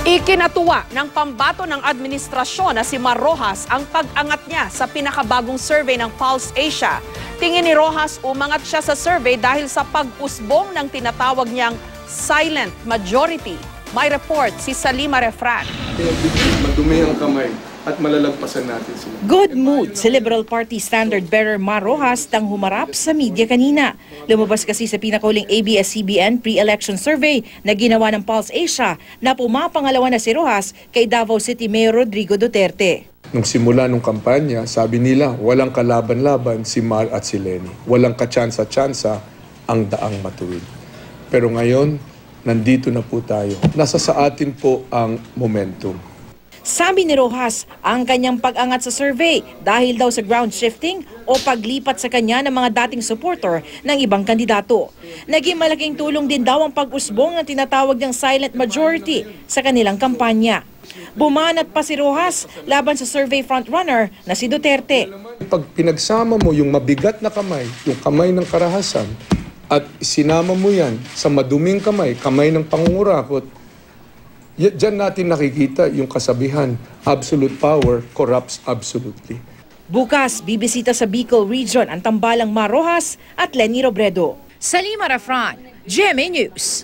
Ikinatuwa ng pambato ng administrasyon na si Mar Rojas ang pag-angat niya sa pinakabagong survey ng Pulse Asia. Tingin ni Rojas umangat siya sa survey dahil sa pag-usbong ng tinatawag niyang silent majority. May report si Salima Refran. Madumi ang kamay at malalagpasan natin sila. Good mood sa Liberal Party standard bearer Mar Rojas nang humarap sa media kanina. Lumabas kasi sa pinakauling ABS-CBN pre-election survey na ginawa ng Pulse Asia na pumapangalawa na si Rojas kay Davao City Mayor Rodrigo Duterte. Nung simula nung kampanya, sabi nila walang kalaban-laban si Mar at si Leni. Walang katsansa-tsansa ang daang matuwid. Pero ngayon, nandito na po tayo. Nasa sa atin po ang momentum. Sabi ni Rojas, ang kanyang pag-angat sa survey dahil daw sa ground shifting o paglipat sa kanya ng mga dating supporter ng ibang kandidato. Naging malaking tulong din daw ang pag-usbong ng tinatawag ng silent majority sa kanilang kampanya. Bumanat pa si Rojas laban sa survey frontrunner na si Duterte. Pag pinagsama mo yung mabigat na kamay, yung kamay ng karahasan, at sinama mo yan sa maduming kamay, kamay ng pangungurakot, diyan natin nakikita yung kasabihan, absolute power corrupts absolutely. Bukas, bibisita sa Bicol Region ang tambalang Mar Rojas at Leni Robredo. Salima Refran, GMA News.